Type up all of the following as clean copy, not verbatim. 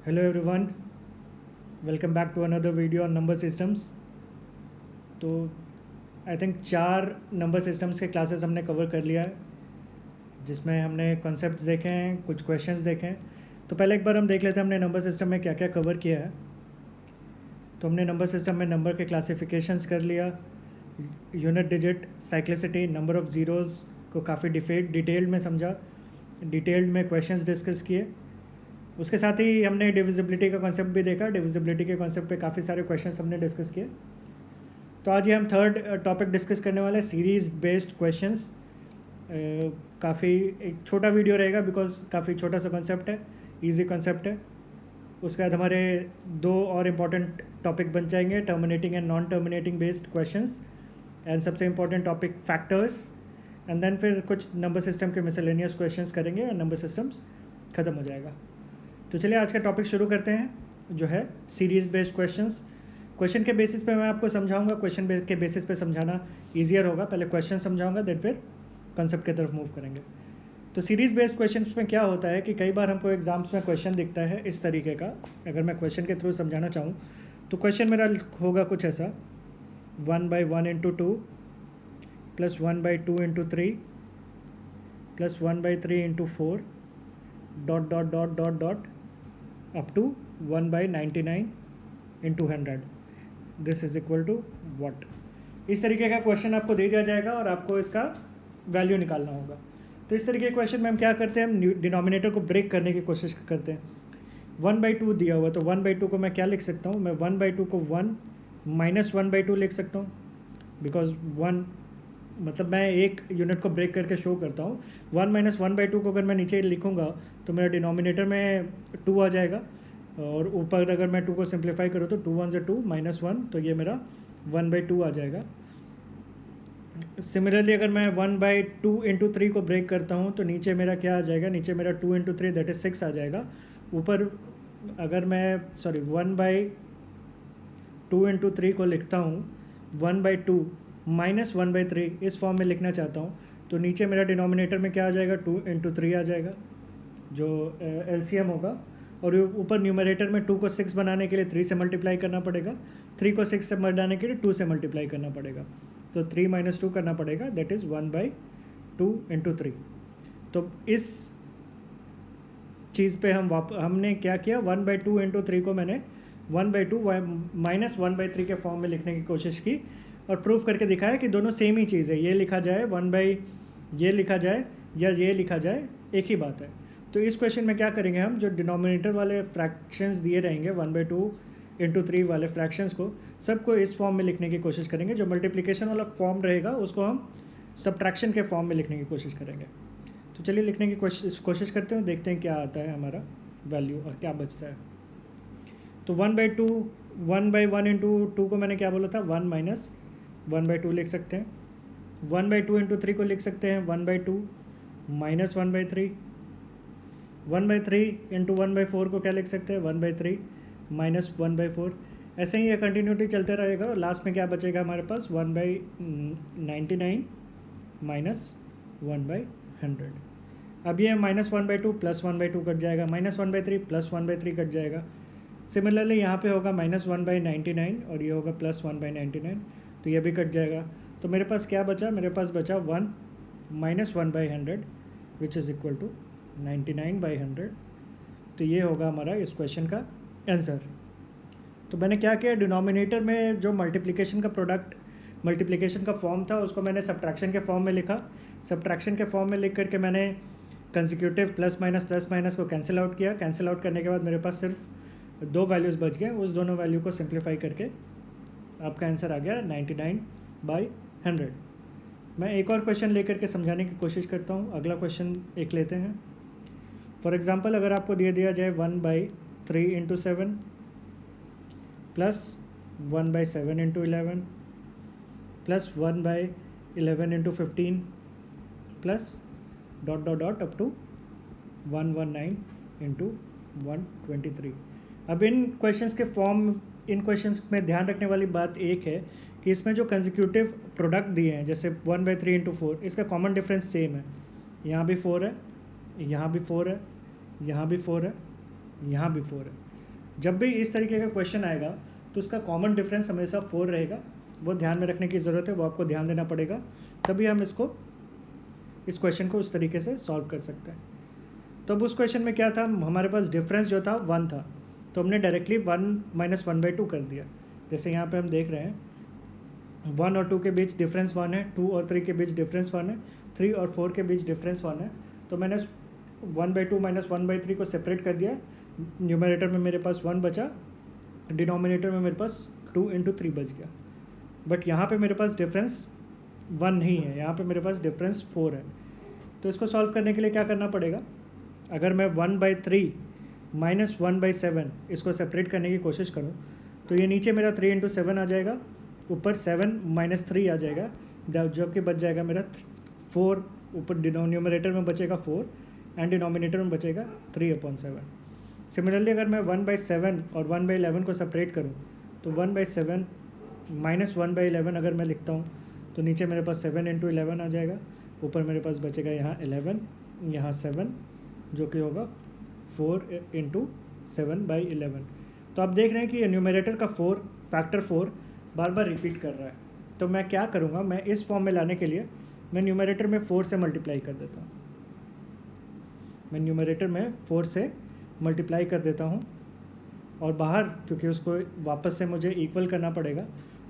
Hello everyone, welcome back to another video on number systems. तो I think 4 number systems के classes हमने cover कर लिया है, जिसमें हमने कॉन्सेप्ट्स देखे हैं, कुछ क्वेश्चंस देखे हैं. तो पहले एक बार हम देख लेते हैं हमने नंबर सिस्टम में क्या क्या कवर किया है. तो हमने नंबर सिस्टम में नंबर के क्लासिफिकेशंस कर लिया, unit digit, cyclicity, number of zeros को काफ़ी डिटेल्ड में समझा, डिटेल्ड में क्वेश्चंस डिस्कस किए. उसके साथ ही हमने डिविजिबिलिटी का कॉन्सेप्ट भी देखा. डिविजिबिलिटी के कॉन्सेप्ट पे काफ़ी सारे क्वेश्चंस हमने डिस्कस किए. तो आज ये हम थर्ड टॉपिक डिस्कस करने वाले हैं, सीरीज़ बेस्ड क्वेश्चंस. काफ़ी एक छोटा वीडियो रहेगा बिकॉज काफ़ी छोटा सा कॉन्सेप्ट है, इजी कॉन्सेप्ट है. उसके बाद हमारे 2 और इम्पॉर्टेंट टॉपिक बन जाएंगे, terminating and non terminating based questions, and सबसे important topic factors. And then फिर कुछ नंबर सिस्टम के मिसलेनियस क्वेश्चंस करेंगे एंड नंबर सिस्टम्स ख़त्म हो जाएगा. तो चलिए आज का टॉपिक शुरू करते हैं, जो है सीरीज़ बेस्ड क्वेश्चंस. क्वेश्चन के बेसिस पे मैं आपको समझाऊंगा, क्वेश्चन के बेसिस पे समझाना ईजियर होगा. पहले क्वेश्चन समझाऊंगा, देन फिर कॉन्सेप्ट की तरफ मूव करेंगे. तो सीरीज़ बेस्ड क्वेश्चंस में क्या होता है कि कई बार हमको एग्जाम्स में क्वेश्चन दिखता है इस तरीके का. अगर मैं क्वेश्चन के थ्रू समझाना चाहूँ तो क्वेश्चन मेरा होगा कुछ ऐसा, 1/1 × 2 + 1/2 × 3 + 1/3 × 4 ... up to 1/99 × 100. This is equal to what. इस तरीके का क्वेश्चन आपको दे दिया जाएगा और आपको इसका वैल्यू निकालना होगा. तो इस तरीके के क्वेश्चन में हम क्या करते हैं, हम डिनोमिनेटर को ब्रेक करने की कोशिश करते हैं. 1/2 दिया हुआ, तो 1/2 को मैं क्या लिख सकता हूँ, मैं 1/2 को 1 - 1/2 लिख सकता हूँ. बिकॉज 1 मतलब मैं एक यूनिट को ब्रेक करके शो करता हूँ. 1 - 1/2 को अगर मैं नीचे लिखूँगा तो मेरा डिनोमिनेटर में 2 आ जाएगा, और ऊपर अगर मैं 2 को सिंप्लीफाई करूँ तो 2 × 1 = 2 -1, तो ये मेरा 1/2 आ जाएगा. सिमिलरली अगर मैं 1/2 × 3 को ब्रेक करता हूँ तो नीचे मेरा क्या आ जाएगा, नीचे मेरा 2 × 3 दैट इज़ 6 आ जाएगा. ऊपर अगर मैं 1/2 × 3 को लिखता हूँ 1/2 - 1/3 इस फॉर्म में लिखना चाहता हूँ, तो नीचे मेरा डिनोमिनेटर में क्या आ जाएगा, 2 × 3 आ जाएगा जो एलसीएम होगा. और ऊपर न्यूमरेटर में 2 को 6 बनाने के लिए 3 से मल्टीप्लाई करना पड़ेगा, 3 को 6 से बनाने के लिए 2 से मल्टीप्लाई करना पड़ेगा, तो 3 - 2 करना पड़ेगा, दैट इज़ 1/2 × 3. तो इस चीज़ पे हमने क्या किया, 1/2 × 3 को मैंने 1/2 - 1/3 के फॉर्म में लिखने की कोशिश की और प्रूव करके दिखाया कि दोनों सेम ही चीज़ है. ये लिखा जाए ये लिखा जाए या ये लिखा जाए, एक ही बात है. तो इस क्वेश्चन में क्या करेंगे, हम जो डिनोमिनेटर वाले फ्रैक्शंस दिए रहेंगे 1/2 × 3 वाले फ्रैक्शंस को सबको इस फॉर्म में लिखने की कोशिश करेंगे. जो मल्टीप्लिकेशन वाला फॉर्म रहेगा उसको हम सब्ट्रैक्शन के फॉर्म में लिखने की कोशिश करेंगे. तो चलिए लिखने की कोशिश करते हैं, देखते हैं क्या आता है हमारा वैल्यू और क्या बचता है. तो 1/2 1/1 × 2 को मैंने क्या बोला था, 1 - 1/2 लिख सकते हैं. 1/2 × 3 को लिख सकते हैं 1/2 - 1/3. 1/3 × 1/4 को क्या लिख सकते हैं, 1/3 - 1/4. ऐसे ही ये कंटिन्यूटी चलते रहेगा और लास्ट में क्या बचेगा हमारे पास, 1/99 - 1/100. अब ये -1/2 + 1/2 कट जाएगा, -1/3 + 1/3 कट जाएगा. सिमिलरली यहाँ पे होगा -1/99 और ये होगा +1/99, तो ये भी कट जाएगा. तो मेरे पास क्या बचा, मेरे पास बचा 1 - 1/100 विच इज़ इक्वल टू 99/100. तो ये होगा हमारा इस क्वेश्चन का आंसर. तो मैंने क्या किया, डिनोमिनेटर में जो मल्टीप्लिकेशन का फॉर्म था उसको मैंने सब्ट्रैक्शन के फॉर्म में लिखा. सब्ट्रैक्शन के फॉर्म में लिख करके मैंने कंसेक्यूटिव प्लस माइनस को कैंसिल आउट किया. कैंसिल आउट करने के बाद मेरे पास सिर्फ 2 वैल्यूज़ बच गए. उस दोनों वैल्यू को सिंप्लीफाई करके आपका आंसर आ गया 99/100. मैं एक और क्वेश्चन लेकर के समझाने की कोशिश करता हूँ. अगला क्वेश्चन एक लेते हैं. फॉर एग्जांपल अगर आपको दिया जाए 1/3 × 7 + 1/7 × 11 + 1/11 × 15 + ... up to 119 × 123. अब इन क्वेश्चंस में ध्यान रखने वाली बात एक है कि इसमें जो कंसेक्यूटिव प्रोडक्ट दिए हैं, जैसे 1/3 × 4, इसका कॉमन डिफरेंस सेम है. यहाँ भी 4 है, यहाँ भी 4 है, यहाँ भी 4 है, यहाँ भी 4 है. जब भी इस तरीके का क्वेश्चन आएगा तो उसका कॉमन डिफरेंस हमेशा 4 रहेगा, वो ध्यान में रखने की ज़रूरत है, वो आपको ध्यान देना पड़ेगा, तभी हम इस क्वेश्चन को उस तरीके से सॉल्व कर सकते हैं। तो अब उस क्वेश्चन में क्या था, हमारे पास डिफरेंस जो था 1 था, तो हमने डायरेक्टली 1 - 1/2 कर दिया। जैसे यहाँ पे हम देख रहे हैं 1 और 2 के बीच डिफरेंस 1 है, 2 और 3 के बीच डिफरेंस 1 है, 3 और 4 के बीच डिफरेंस 1 है। तो मैंने 1/2 - 1/3 को सेपरेट कर दिया। न्यूमरेटर में मेरे पास 1 बचा, डिनोमिनेटर में मेरे पास 2 × 3 बच गया। बट यहाँ पे मेरे पास डिफरेंस 1 नहीं है, यहाँ पे मेरे पास डिफरेंस 4 है। तो इसको सॉल्व करने के लिए क्या करना पड़ेगा, अगर मैं 1/3 - 1/7 इसको सेपरेट करने की कोशिश करूँ तो ये नीचे मेरा 3 × 7 आ जाएगा, ऊपर 7 - 3 आ जाएगा, जब कि बच जाएगा मेरा 4, ऊपर न्यूमरेटर में बचेगा 4 एंड डिनोमिनेटर में बचेगा 3/7। सिमिलरली अगर मैं 1/7 और 1/11 को सेपरेट करूँ तो 1/7 - 1/11 अगर मैं लिखता हूँ तो नीचे मेरे पास 7 × 11 आ जाएगा, ऊपर मेरे पास बचेगा यहाँ 11, यहाँ 7, जो कि होगा 4 × 7/11। तो आप देख रहे हैं कि ये न्यूमरेटर का फैक्टर 4 बार बार रिपीट कर रहा है। तो मैं क्या करूँगा, मैं इस फॉर्म में लाने के लिए मैं न्यूमरेटर में 4 से मल्टीप्लाई कर देता हूँ। मैं न्यूमरेटर में 4 से मल्टीप्लाई कर देता हूँ और बाहर, क्योंकि उसको वापस से मुझे इक्वल करना पड़ेगा,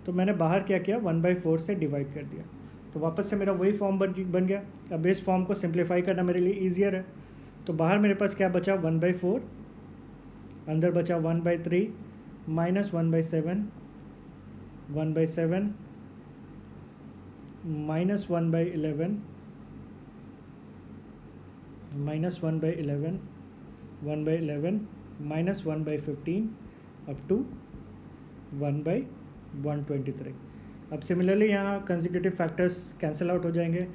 तो मैंने बाहर क्या किया, 1/4 से डिवाइड कर दिया। तो वापस से मेरा वही फॉर्म बन गया। अब इस फॉर्म को सिंप्लीफाई करना मेरे लिए ईजियर है। तो बाहर मेरे पास क्या बचा, 1/4, अंदर बचा 1/3 - 1/7, 1/7 - 1/11, -1/11, 1/11 - 1/15 अप टू 1/123। अब सिमिलरली यहाँ कंसेक्यूटिव फैक्टर्स कैंसिल आउट हो जाएंगे,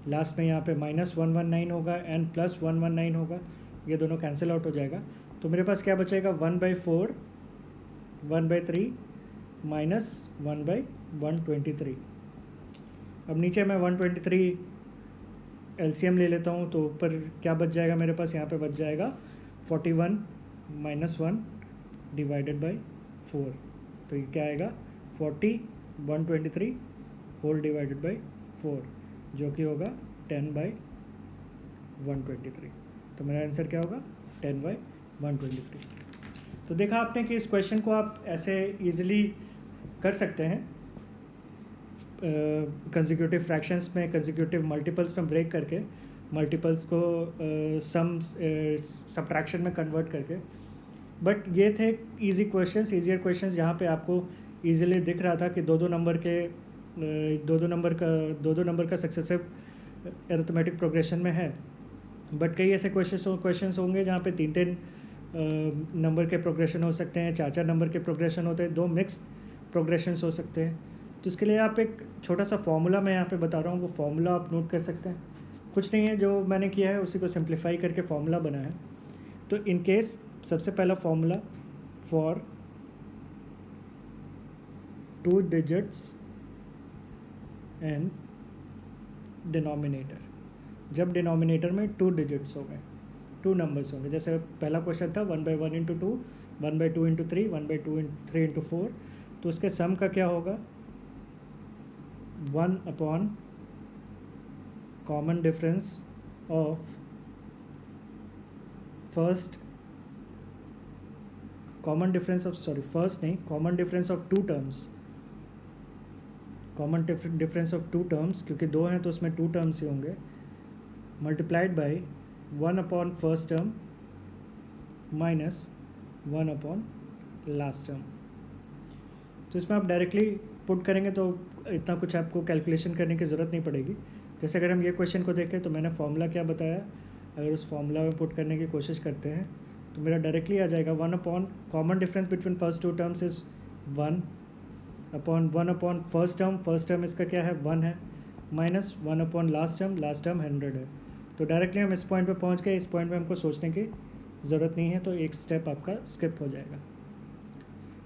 लास्ट में यहाँ पे -119 होगा एंड +119 होगा, ये दोनों कैंसिल आउट हो जाएगा। तो मेरे पास क्या बचेगा, 1/4, 1/3 - 1/123। अब नीचे मैं 123 एलसीएम ले लेता हूँ, तो ऊपर क्या बच जाएगा मेरे पास, यहाँ पे बच जाएगा 41 - 1 डिवाइडेड बाई 4। तो ये क्या आएगा, 40 123 होल डिवाइडेड बाई 4, जो कि होगा 10/123। तो मेरा आंसर क्या होगा, 10/123। तो देखा आपने कि इस क्वेश्चन को आप ऐसे इजीली कर सकते हैं, कंसेक्यूटिव फ्रैक्शंस में, कंसेक्यूटिव मल्टीपल्स में ब्रेक करके, मल्टीपल्स को सब्ट्रैक्शन में कन्वर्ट करके। बट ये थे इजी क्वेश्चंस, ईजियर क्वेश्चंस, जहाँ पे आपको इजीली दिख रहा था कि दो दो नंबर का सक्सेसिव अरिथमेटिक प्रोग्रेशन में है। बट कई ऐसे क्वेश्चंस होंगे जहाँ पे 3 नंबर के प्रोग्रेशन हो सकते हैं, 4 नंबर के प्रोग्रेशन होते हैं, 2 मिक्स्ड प्रोग्रेशंस हो सकते हैं। तो इसके लिए आप एक छोटा सा फॉर्मूला मैं यहाँ पे बता रहा हूँ, वो फॉर्मूला आप नोट कर सकते हैं। कुछ नहीं है, जो मैंने किया है उसी को सिंप्लीफाई करके फॉर्मूला बनाया है। तो इन केस सबसे पहला formula, for 2 digits and denominator, जब डिनोमिनेटर में 2 डिजिट्स हो गए, 2 नंबर्स होंगे, जैसे पहला क्वेश्चन था 1/1 × 2, 1/2 × 3, 1/2 × 3 × 4, तो उसके सम का क्या होगा, 1 upon common difference of first difference of 2 terms, common difference of 2 terms, क्योंकि 2 हैं तो उसमें 2 टर्म्स ही होंगे, multiplied by 1 upon first term minus 1 upon last term. तो इसमें आप डायरेक्टली पुट करेंगे तो इतना कुछ आपको कैलकुलेशन करने की ज़रूरत नहीं पड़ेगी। जैसे अगर हम ये क्वेश्चन को देखें तो मैंने फॉर्मूला क्या बताया, अगर उस फॉर्मूला में पुट करने की कोशिश करते हैं तो मेरा डायरेक्टली आ जाएगा 1 upon common difference between first 2 terms is 1 upon first term इसका क्या है, 1 है, माइनस 1 अपॉन लास्ट टर्म 100 है। तो डायरेक्टली हम इस पॉइंट पे पहुंच गए, इस पॉइंट पे हमको सोचने की ज़रूरत नहीं है, तो एक स्टेप आपका स्किप हो जाएगा।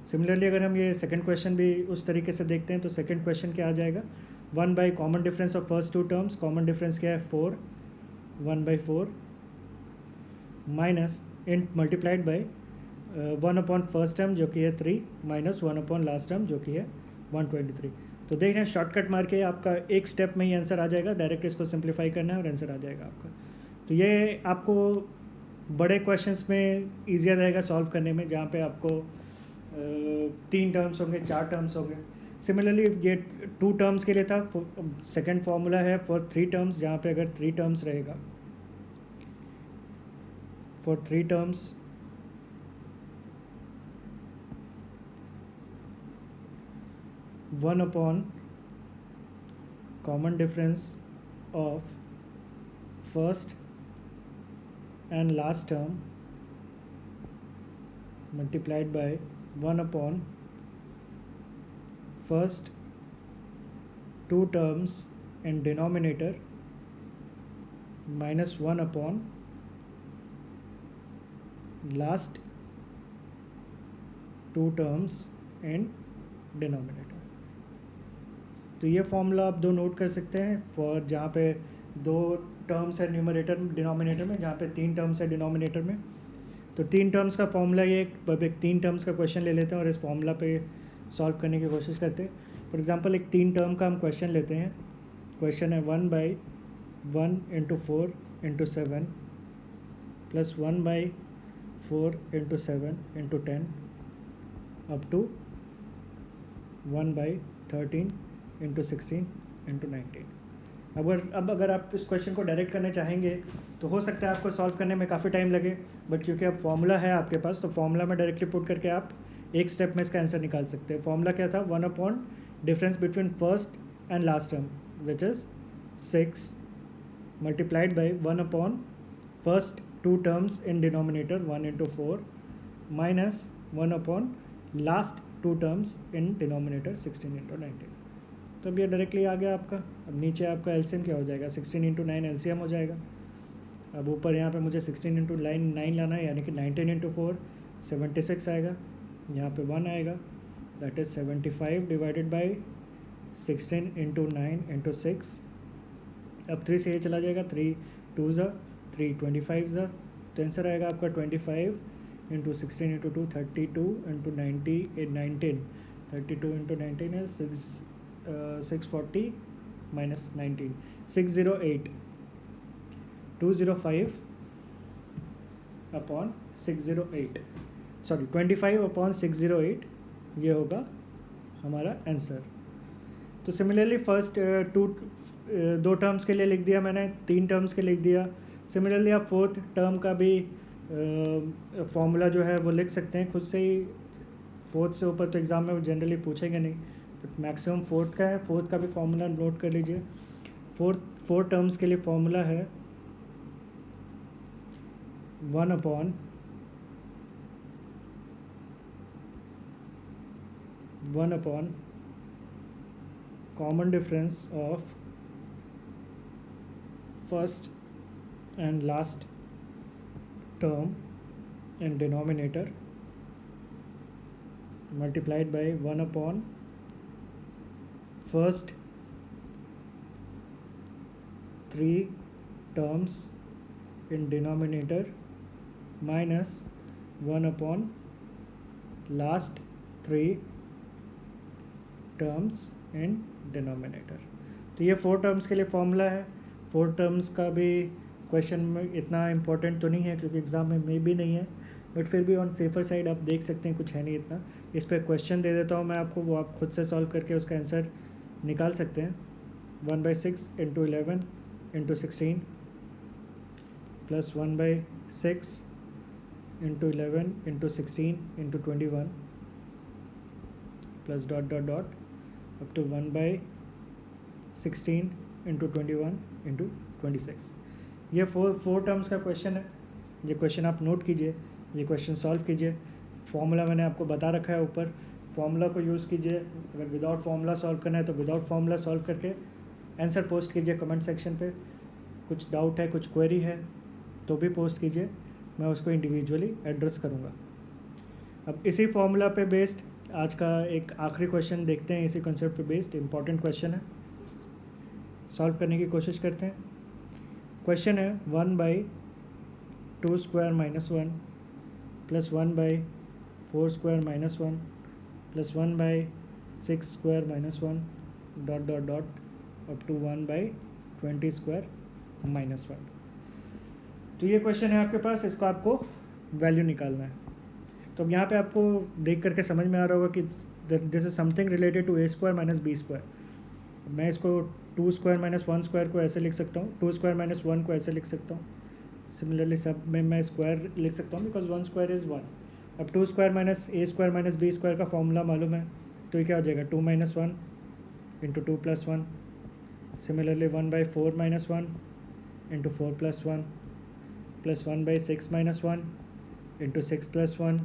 सिमिलरली अगर हम ये सेकंड क्वेश्चन भी उस तरीके से देखते हैं तो सेकंड क्वेश्चन क्या आ जाएगा, 1 by common difference of first 2 terms, common difference क्या है 4, 1/4 minus in multiplied by one upon first term जो कि है 3 minus one upon last term जो कि है 123। तो देख रहे हैं शॉर्टकट मार के आपका एक स्टेप में ही आंसर आ जाएगा, डायरेक्ट इसको सिंप्लीफाई करना है और आंसर आ जाएगा आपका। तो ये आपको बड़े क्वेश्चंस में ईजियर रहेगा सॉल्व करने में, जहाँ पे आपको 3 टर्म्स होंगे, 4 टर्म्स होंगे। सिमिलरली ये 2 टर्म्स के लिए था, सेकंड फार्मूला है फॉर 3 टर्म्स, जहाँ पे अगर 3 टर्म्स रहेगा, for 3 terms 1 upon common difference of first and last term multiplied by 1 upon first 2 terms in denominator minus 1 upon last 2 terms in denominator। तो ये फॉर्मूला आप दो नोट कर सकते हैं फॉर जहाँ पे 2 टर्म्स है न्यूमरेटर डिनोमिनेटर में, जहाँ पे 3 टर्म्स है डिनोमिनेटर में। तो 3 टर्म्स का फॉर्मूला ये एक 3 टर्म्स का क्वेश्चन ले लेते हैं और इस फॉर्मूला पे सॉल्व करने की कोशिश करते हैं। फॉर एग्जांपल एक 3 टर्म का हम क्वेश्चन लेते हैं। क्वेश्चन है 1/1 × 4 × 7 प्लस 1/4 × 7 × 10 अप टू 1/13 × 16 × 19। अब अगर आप इस क्वेश्चन को डायरेक्ट करने चाहेंगे तो हो सकता है आपको सॉल्व करने में काफ़ी टाइम लगे, बट क्योंकि अब फॉर्मूला है आपके पास, तो फॉर्मूला में डायरेक्टली पुट करके आप एक स्टेप में इसका आंसर निकाल सकते हैं। फॉर्मूला क्या था? 1 upon difference between first and last term which is 6 multiplied by 1 upon first 2 terms in denominator 1 × 4 minus 1 upon last 2 terms in denominator 16 × 19। तो अब ये डायरेक्टली आ गया आपका। अब नीचे आपका एलसीएम क्या हो जाएगा? 16 × 9 एलसीएम हो जाएगा। अब ऊपर यहाँ पे मुझे 16 × 9 लाना है, यानी कि 19 × 4 76 आएगा। यहाँ पे 1 आएगा, दैट इज़ 75 डिवाइडेड बाई 16 × 9 × 6। अब 3 से ये चला जाएगा, 3 2 ज़ा 3 25 ज़ा, तो आंसर आएगा आपका 25 × 16 × 2 32 × 90 19 32 × 19 है 640 minus 19 608 205 अपॉन 608 सॉरी 25 अपॉन 608 ये होगा हमारा आंसर। तो सिमिलरली फर्स्ट 2 टर्म्स के लिए लिख दिया मैंने, 3 टर्म्स के लिख दिया। सिमिलरली आप 4th टर्म का भी फॉर्मूला जो है वो लिख सकते हैं खुद से ही। 4th से ऊपर तो एग्ज़ाम में वो जनरली पूछेंगे नहीं, बट मैक्सिमम 4th का है। 4th का भी फॉर्मूला नोट कर लीजिए। 4 टर्म्स के लिए फॉर्मूला है 1 upon common difference of first and last term in denominator multiplied by 1 upon first 3 terms in denominator minus 1 upon last 3 terms in denominator। तो ये 4 टर्म्स के लिए फॉर्मूला है। 4 टर्म्स का भी क्वेश्चन में इतना इम्पोर्टेंट तो नहीं है क्योंकि एग्ज़ाम में भी नहीं है, बट फिर भी ऑन सेफर साइड आप देख सकते हैं कुछ है नहीं इतना। इस पर क्वेश्चन दे देता हूँ मैं आपको, वो आप खुद से सॉल्व करके उसका आंसर निकाल सकते हैं। 1/6 × 11 × 16 plus 1/6 × 11 × 16 × 21 plus dot dot dot up to 1/16 × 21 × 26। ये 4 टर्म्स का क्वेश्चन है। ये क्वेश्चन आप नोट कीजिए, ये क्वेश्चन सॉल्व कीजिए। फॉर्मूला मैंने आपको बता रखा है ऊपर, फॉर्मूला को यूज़ कीजिए। अगर विदाउट फॉर्मूला सॉल्व करना है तो विदाउट फॉर्मूला सॉल्व करके आंसर पोस्ट कीजिए कमेंट सेक्शन पे। कुछ डाउट है, कुछ क्वेरी है तो भी पोस्ट कीजिए, मैं उसको इंडिविजुअली एड्रेस करूँगा। अब इसी फॉर्मूला पे बेस्ड आज का एक आखिरी क्वेश्चन देखते हैं। इसी कॉन्सेप्ट पे बेस्ड इंपॉर्टेंट क्वेश्चन है, सॉल्व करने की कोशिश करते हैं। क्वेश्चन है 1/2² - 1 plus 1/2 4 square minus 1 plus 1 by 6 square minus 1 dot dot dot up to 1 by 20 square minus 1। तो ये क्वेश्चन है आपके पास, इसको आपको वैल्यू निकालना है। तो अब यहाँ पे आपको देख करके समझ में आ रहा होगा कि this is something related to a square minus b square. मैं इसको 2 स्क्वायर माइनस 1 स्क्वायर को ऐसे लिख सकता हूँ, 2 स्क्वायर माइनस 1 को ऐसे लिख सकता हूँ। सिमिलरली सब में मैं स्क्वायर लिख सकता हूँ बिकॉज 1 स्क्वायर इज़ 1। अब 2 square minus a square minus b square का फॉर्मूला मालूम है, तो ये क्या हो जाएगा 2 minus 1 into 2 plus 1। Similarly 1 by 4 minus 1 into 4 plus 1 plus 1 by 6 minus 1 into 6 plus 1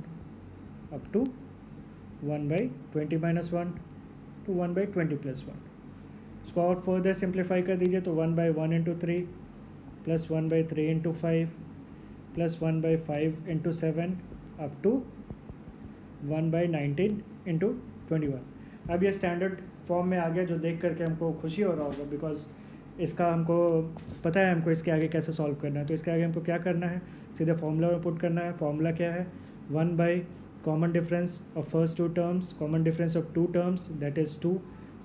up to 1 by 20 minus 1 to 1 by 20 plus 1। इसको और फर्दर सिंप्लीफाई कर दीजिए तो 1 by 1 into 3 plus 1 by 3 into 5 plus 1 by 5 into 7 up to 1 by 19 into 21। अब ये standard form में आ गया, जो देख करके हमको खुशी हो रहा होगा बिकॉज इसका हमको पता है हमको इसके आगे कैसे सॉल्व करना है। तो इसके आगे हमको क्या करना है, सीधे फॉर्मूला में पुट करना है। फॉर्मूला क्या है, 1 by common difference of first 2 terms, common difference of 2 terms that is 2,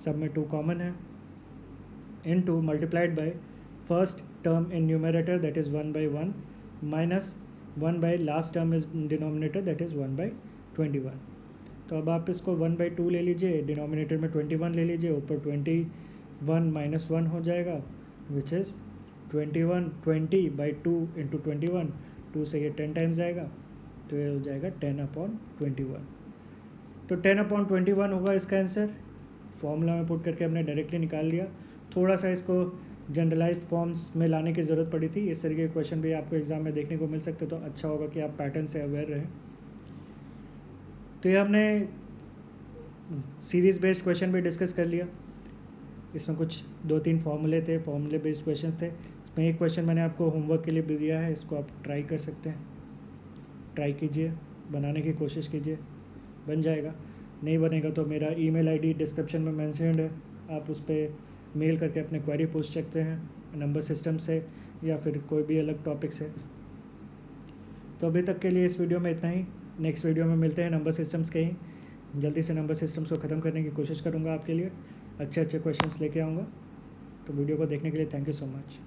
सब में 2 कॉमन है, into multiplied by first term in numerator that is 1 by 1 minus 1 by last term is denominator that is 1 by 21। तो अब आप इसको 1 by 2 ले लीजिए, denominator में 21 ले लीजिए, ऊपर 21 माइनस 1 हो जाएगा विच इज़ 20 बाई 2 इंटू 21, 2 से ये 10 टाइम्स जाएगा तो ये हो जाएगा 10/21। तो 10/21 होगा इसका आंसर। फॉर्मूला में पुट करके हमने डायरेक्टली निकाल लिया। थोड़ा सा इसको जनरलाइज्ड फॉर्म्स में लाने की ज़रूरत पड़ी थी। इस तरीके के क्वेश्चन भी आपको एग्ज़ाम में देखने को मिल सकते, तो अच्छा होगा कि आप पैटर्न से अवेयर रहें। तो ये हमने सीरीज़ बेस्ड क्वेश्चन भी डिस्कस कर लिया। इसमें कुछ 2-3 फॉर्मूले थे, फॉर्मूले बेस्ड क्वेश्चन थे। इसमें एक क्वेश्चन मैंने आपको होमवर्क के लिए भी दिया है, इसको आप ट्राई कर सकते हैं, ट्राई कीजिए, बनाने की कोशिश कीजिए, बन जाएगा। नहीं बनेगा तो मेरा ईमेल आईडी डिस्क्रिप्शन में मेंशन्ड है, आप उस पर मेल करके अपने क्वेरी पूछ सकते हैं नंबर सिस्टम से या फिर कोई भी अलग टॉपिक से। तो अभी तक के लिए इस वीडियो में इतना ही। नेक्स्ट वीडियो में मिलते हैं नंबर सिस्टम्स के ही। जल्दी से नंबर सिस्टम्स को ख़त्म करने की कोशिश करूँगा, आपके लिए अच्छे क्वेश्चंस लेके आऊँगा। तो वीडियो को देखने के लिए थैंक यू सो मच।